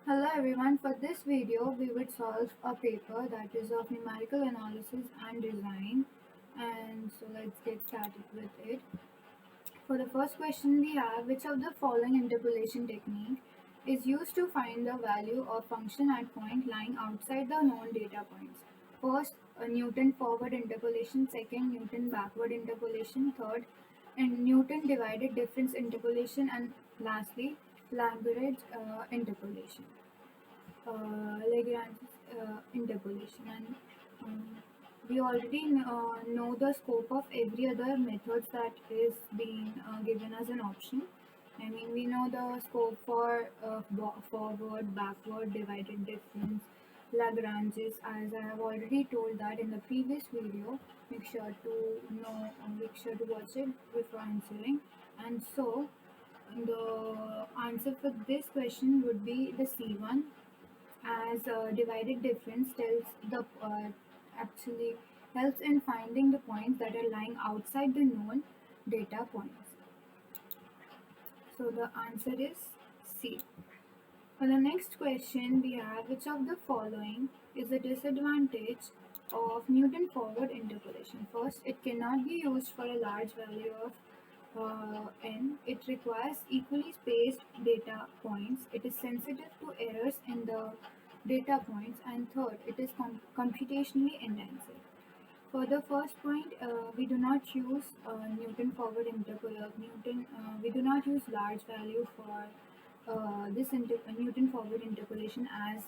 Hello everyone, for this video we would solve a paper that is of numerical analysis and design, and so let's get started with it. For the first question we have, which of the following interpolation technique is used to find the value of function at point lying outside the known data points? First, Newton forward interpolation, second Newton backward interpolation, third and Newton divided difference interpolation, and lastly Lagrange interpolation. Lagrange's interpolation, and we already know the scope of every other methods that is being given as an option. I mean, we know the scope for forward, backward, divided difference, Lagrange's, as I have already told that in the previous video. Make sure to make sure to watch it before answering. And so, the answer for this question would be the C1, as divided difference tells the actually helps in finding the points that are lying outside the known data points. So the answer is C. For the next question we have, which of the following is a disadvantage of Newton forward interpolation? First, it cannot be used for a large value of n. It requires equally spaced data points. It is sensitive to errors in the data points, and third, it is computationally intensive. For the first point, we do not use Newton forward Newton. We do not use large value for this Newton forward interpolation, as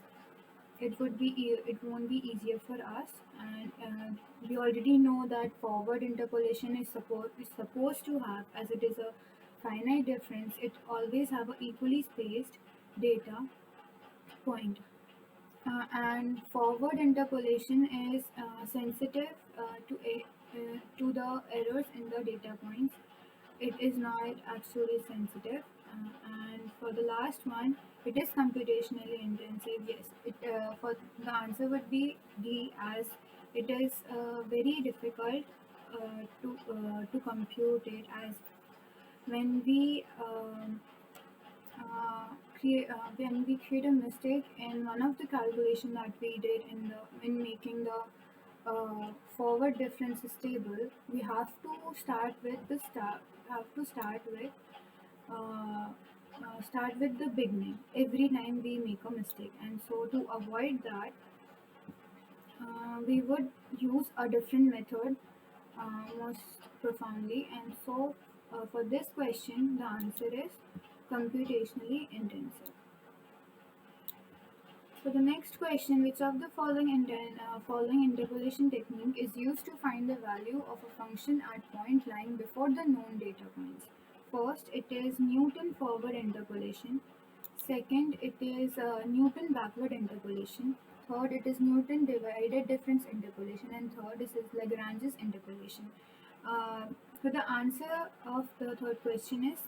it won't be easier for us, and we already know that forward interpolation is supposed to have, as it is a finite difference, it always have a equally spaced data point. And forward interpolation is sensitive to the errors in the data points. It is not actually sensitive. And for the last one, it is computationally intensive. Yes, for the answer would be D, as it is very difficult to compute it, as when we when we create a mistake in one of the calculation that we did in making the forward differences table, we have to start with start with the beginning every time we make a mistake, and so to avoid that, we would use a different method most profoundly, and so for this question the answer is computationally intensive. So the next question, which of the following interpolation technique is used to find the value of a function at point lying before the known data points? First, it is Newton forward interpolation. Second, it is Newton backward interpolation. Third, it is Newton divided difference interpolation, and third, this is Lagrange's interpolation. Uh, so the answer of the third question is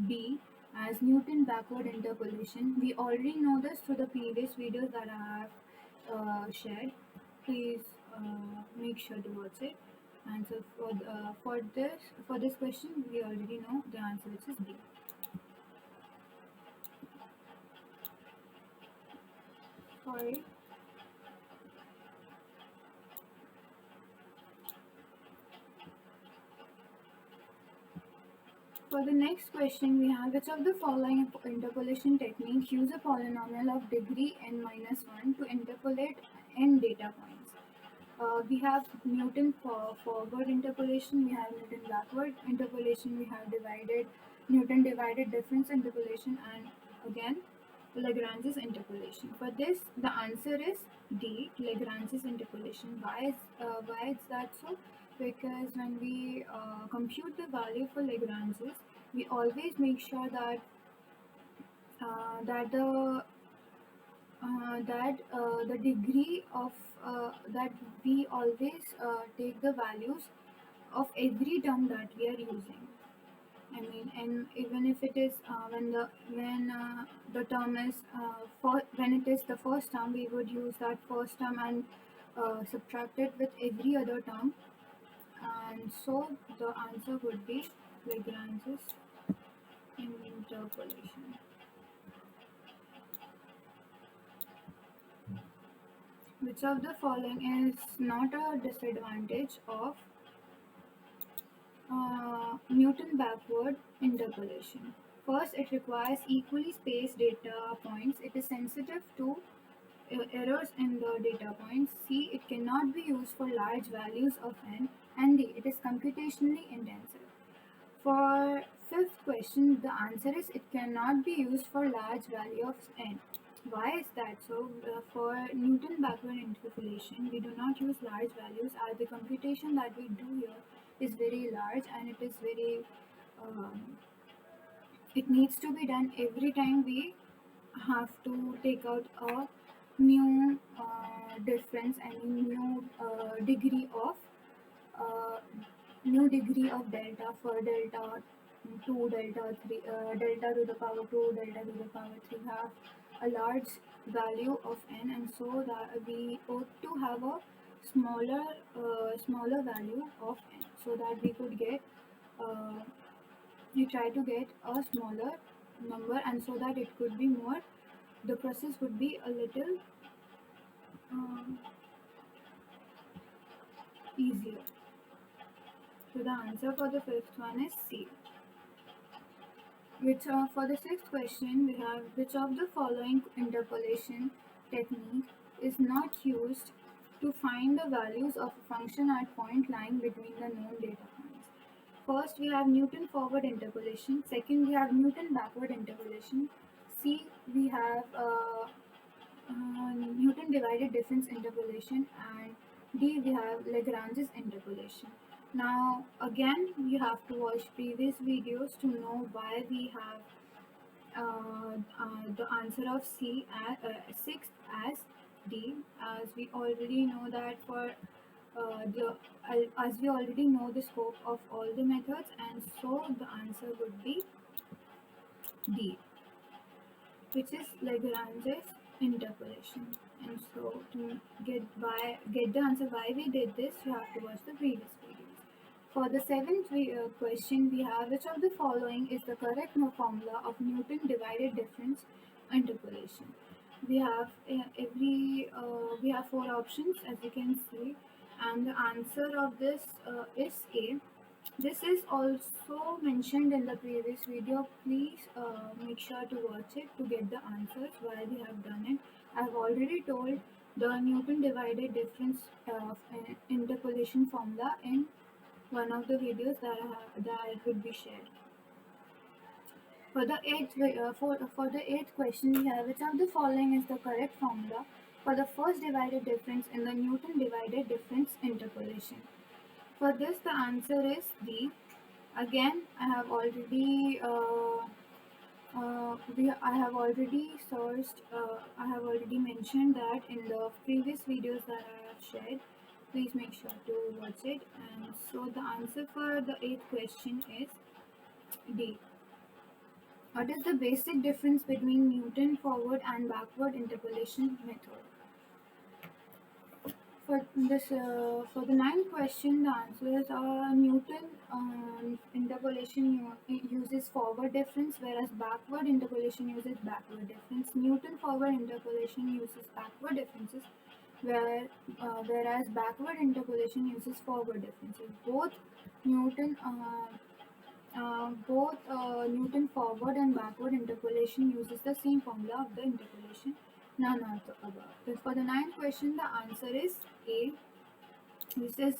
B, as Newton backward interpolation. We already know this through the previous videos that I have shared. Please make sure to watch it. And so for this question, we already know the answer, which is D. Sorry. For the next question, we have, which of the following interpolation techniques use a polynomial of degree n minus 1 to interpolate n data points? We have Newton for forward interpolation, we have Newton backward interpolation, we have Newton divided difference interpolation, and again Lagrange's interpolation. For this, the answer is D, Lagrange's interpolation. Why is that so? Because when we compute the value for Lagrange's, we always make sure that uh, that the the degree of that we always take the values of every term that we are using. I mean, and even if it is when the term is when it is the first term, we would use that first term and subtract it with every other term, and so the answer would be Lagrange's interpolation. Which of the following is not a disadvantage of Newton backward interpolation? First, it requires equally spaced data points. It is sensitive to errors in the data points. C. It cannot be used for large values of n. And D. It is computationally intensive. For fifth question, the answer is it cannot be used for large value of n. Why is that so? For Newton backward interpolation, we do not use large values as the computation that we do here is very large and it is very um, it needs to be done every time we have to take out a new difference and new degree of uh, delta for delta 2, delta 3, delta to the power 2, delta to the power 3 have a large value of n, and so that we ought to have a smaller value of n so that we could get uh, we try to get a smaller number, and so that it could be more, the process would be a little um, easier. So the answer for the fifth one is C. Which for the sixth question we have, which of the following interpolation technique is not used to find the values of a function at point lying between the known data points? First we have Newton forward interpolation. Second we have Newton backward interpolation. C we have Newton divided difference interpolation, and D we have Lagrange's interpolation. Now again you have to watch previous videos to know why we have the answer of C as sixth as D, as we already know that for the as we already know the scope of all the methods, and so the answer would be D, which is Lagrange's interpolation. And so to get the answer why we did this, you have to watch the previous videos. For the seventh question, we have, which of the following is the correct formula of Newton divided difference interpolation? We have we have four options as you can see, and the answer of this is A. This is also mentioned in the previous video. Please make sure to watch it to get the answers why we have done it. I've already told the Newton divided difference interpolation formula in one of the videos that would be shared. For the for the eighth question, we have, which of the following is the correct formula for the first divided difference in the Newton divided difference interpolation? For this, the answer is D. Again, I have already sourced. I have already mentioned that in the previous videos that I have shared. Please make sure to watch it. And so the answer for the eighth question is D. What is the basic difference between Newton forward and backward interpolation method? For the ninth question, the answer is Newton interpolation uses forward difference, whereas backward interpolation uses backward difference. Newton forward interpolation uses backward differences, whereas backward interpolation uses forward differences. Newton Newton forward and backward interpolation uses the same formula of the interpolation, none of the above. So for the ninth question, the answer is A. This is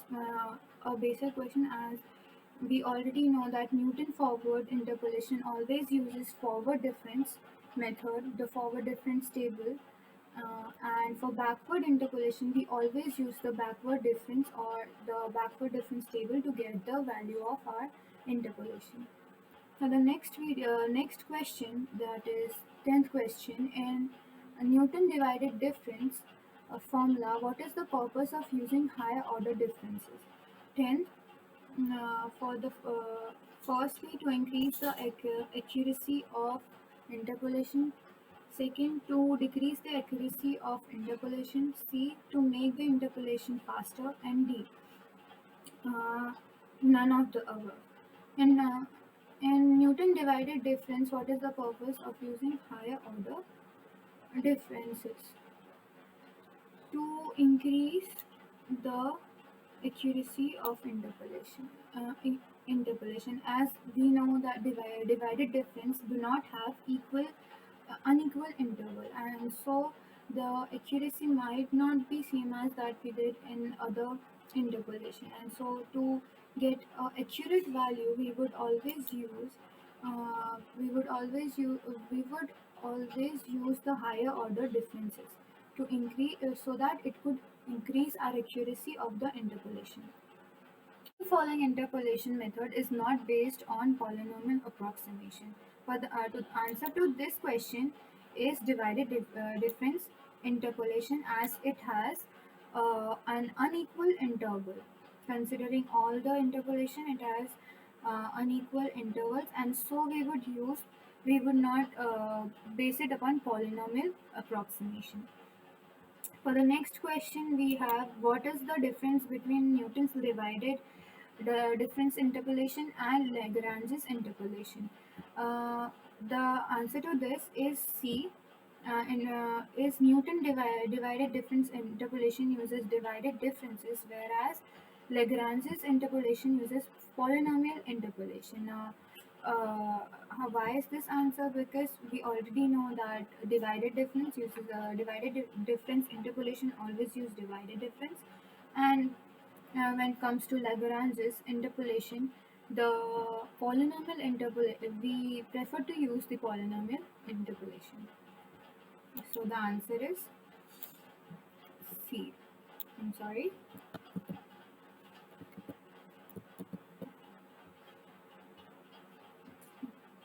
a basic question, as we already know that Newton forward interpolation always uses forward difference method, the forward difference table, and for backward interpolation we always use the backward difference or the backward difference table to get the value of our interpolation. Now the next question, that is 10th question, in a Newton divided difference formula, what is the purpose of using higher order differences? 10th, for the firstly to increase the accuracy of interpolation. Second, to decrease the accuracy of interpolation. C, to make the interpolation faster. And D, none of the above. And in Newton divided difference, what is the purpose of using higher order differences? to increase the accuracy of interpolation. Interpolation, as we know that divided difference do not have unequal interval, and so the accuracy might not be same as that we did in other interpolation. And so to get accurate value, we would always use the higher order differences to increase so that it could increase our accuracy of the interpolation. The following interpolation method is not based on polynomial approximation. But the answer to this question is difference interpolation, as it has an unequal interval. Considering all the interpolation, it has unequal intervals, and so we would not base it upon polynomial approximation. For the next question, we have what is the difference between Newton's the difference interpolation and Lagrange's interpolation? The answer to this is C. Is Newton divided difference interpolation uses divided differences, whereas Lagrange's interpolation uses polynomial interpolation. Why is this answer? Because we already know that divided difference uses difference interpolation always use divided difference, and when it comes to Lagrange's interpolation, the we prefer to use the polynomial interpolation. So the answer is C. I'm sorry.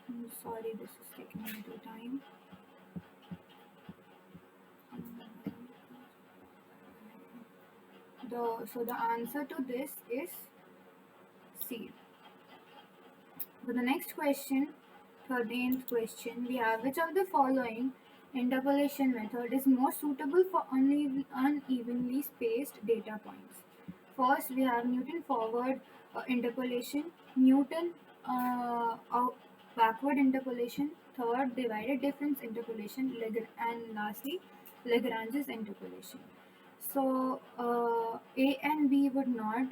I'm sorry, this is taking a little time. So the answer to this is C. For the next question, 13th question, we have which of the following interpolation method is more suitable for unevenly spaced data points? First, we have Newton forward interpolation, Newton backward interpolation, third, divided difference interpolation, and lastly, Lagrange's interpolation. So A and B would not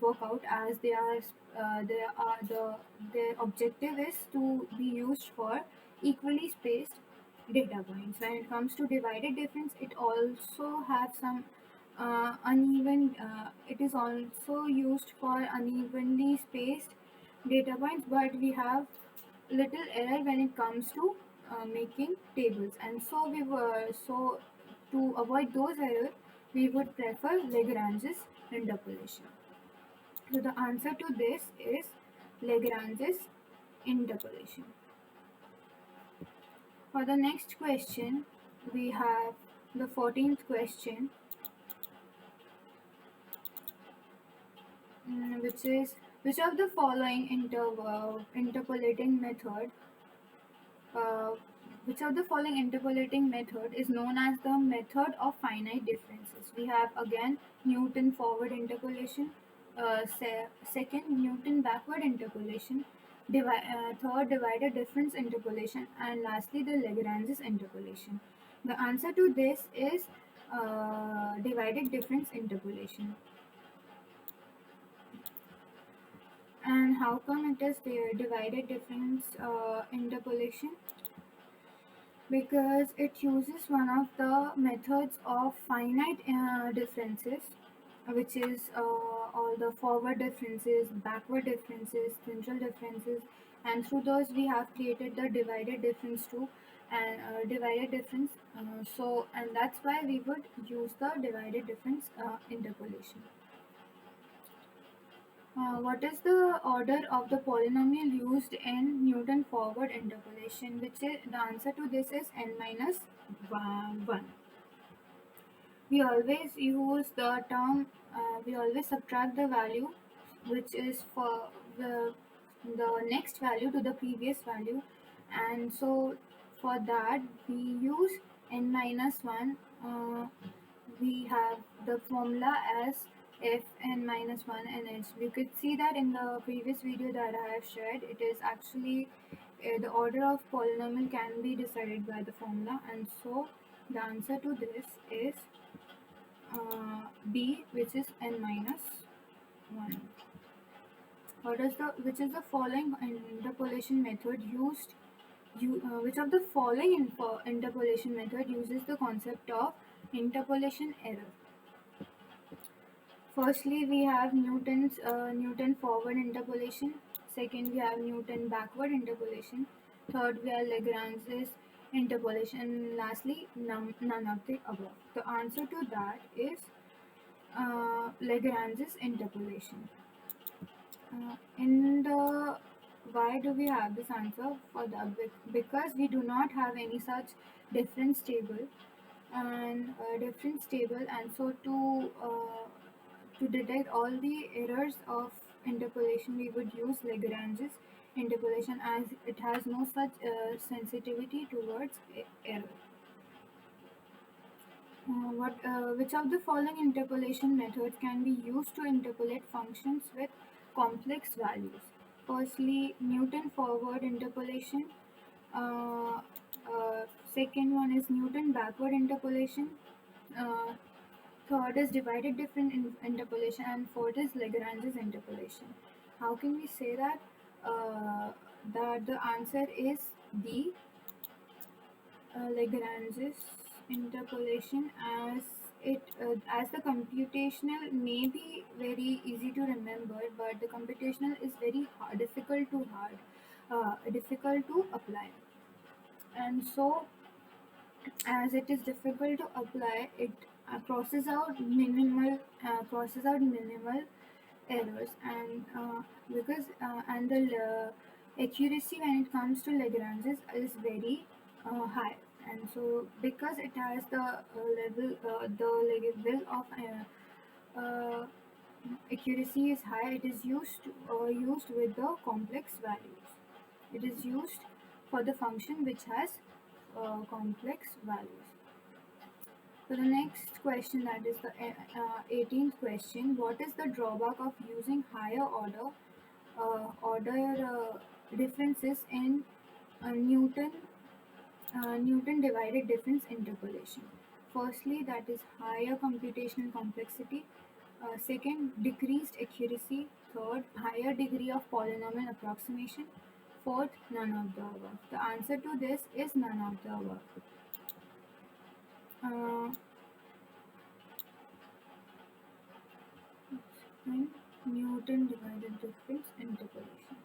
work out, as their objective is to be used for equally spaced data points. When it comes to divided difference, it also have some uneven. It is also used for unevenly spaced data points, but we have little error when it comes to making tables, and so we were so to avoid those errors, we would prefer Lagrange's interpolation. So the answer to this is Lagrange's interpolation. For the next question, we have the 14th question, which is which of the following interpolating method uh, which of the following interpolating method is known as the method of finite differences? We have again Newton forward interpolation, second Newton backward interpolation, third divided difference interpolation, and lastly the Lagrange's interpolation. The answer to this is divided difference interpolation. And how come it is the divided difference interpolation? Because it uses one of the methods of finite differences, which is all the forward differences, backward differences, central differences, and through those we have created the divided difference too, and divided difference. And that's why we would use the divided difference interpolation. What is the order of the polynomial used in Newton forward interpolation? Which is the answer to this is n minus 1. We always use the term. We always subtract the value, which is for the next value to the previous value, and so for that we use n minus 1. We have the formula as fn minus 1 nh. We could see that in the previous video that I have shared. It is actually the order of polynomial can be decided by the formula, and so the answer to this is B, which is n minus 1. Which is the following interpolation method used which of the following interpolation method uses the concept of interpolation error? Firstly, we have Newton forward interpolation. Second, we have Newton backward interpolation. Third, we have Lagrange's interpolation. And lastly, none of the above. The answer to that is Lagrange's interpolation. In the Why do we have this answer for that? Because we do not have any such difference table and so to detect all the errors of interpolation we would use Lagrange's interpolation, as it has no such sensitivity towards error. Which of the following interpolation methods can be used to interpolate functions with complex values? Firstly, Newton forward interpolation. Uh, Second one is Newton backward interpolation. Uh, Third is divided difference interpolation, and fourth is Lagrange's interpolation. How can we say that? That the answer is D, Lagrange's interpolation, as the computational may be very easy to remember, but the computational is very difficult to apply. And so, as it is difficult to apply, it crosses out minimal errors, and the accuracy when it comes to Lagrange's is very high. And so, because it has the level of accuracy is high, it is used with the complex values. It is used for the function which has complex values. So the next question, that is the 18th question. What is the drawback of using higher order differences in Newton divided difference interpolation? Firstly, that is higher computational complexity. Second, decreased accuracy. Third, higher degree of polynomial approximation. Fourth, none of the above. The answer to this is none of the above. Uh, and Newton divided difference interpolation.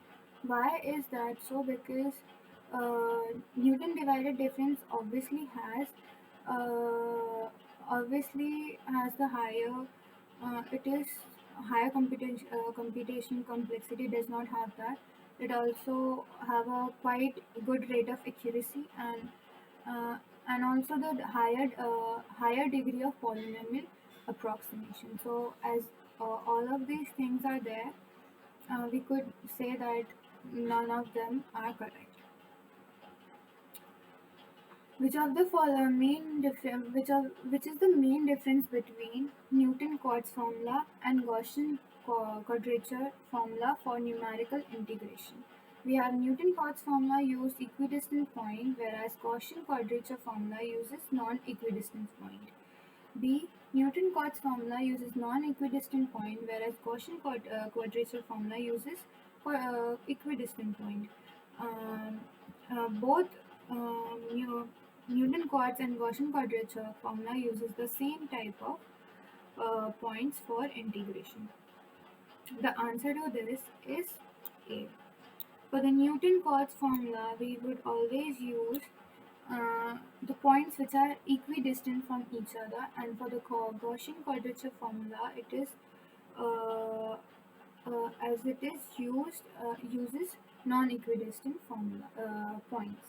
Why is that so? Because Newton divided difference uh, obviously has the higher it is higher computation complexity, does not have that. It also have a quite good rate of accuracy, uh, and also the higher degree of polynomial approximation. So as all of these things are there, we could say that none of them are correct. Which is the main difference between Newton-Cotes formula and Gaussian quadrature formula for numerical integration? We have Newton-Cotes formula use equidistant point, whereas Gaussian quadrature formula uses non-equidistant point. B. Newton-Cotes formula uses non-equidistant point, whereas Gaussian quadrature formula uses equidistant point. Um, Both Newton-Cotes and Gaussian quadrature formula uses the same type of points for integration. The answer to this is A. For the Newton-Cotes formula, we would always use the points which are equidistant from each other, and for the Gaussian quadrature formula, it is as it is uses non-equidistant formula points.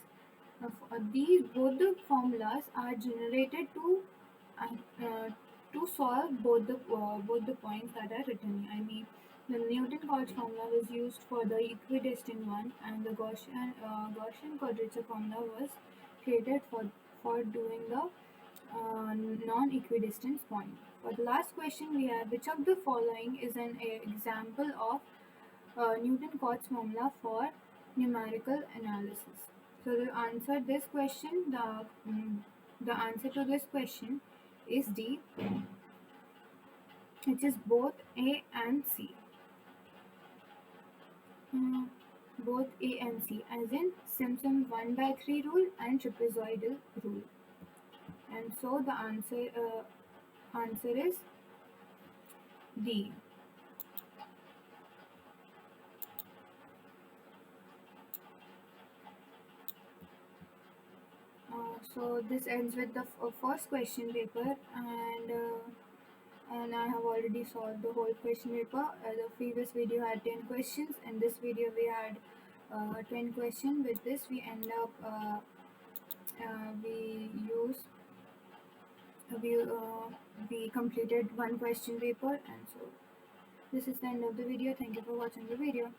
These both the formulas are generated uh, uh, to solve both the points that are written. I mean, the Newton-Cotes formula was used for the equidistant one, and the Gaussian quadrature formula was created for doing the non-equidistant point. For the last question, we have which of the following is an example of Newton-Cotes formula for numerical analysis? So the answer to this question is D. which is both A and C. Uh, both A and C, as in Simpson 1 by 3 rule and trapezoidal rule. And so the answer is D. So this ends with the first question paper, and I have already solved the whole question paper. The previous video had 10 questions. In this video we had 10 questions. With this we end up we use we we completed one question paper, and so this is the end of the video. Thank you for watching the video.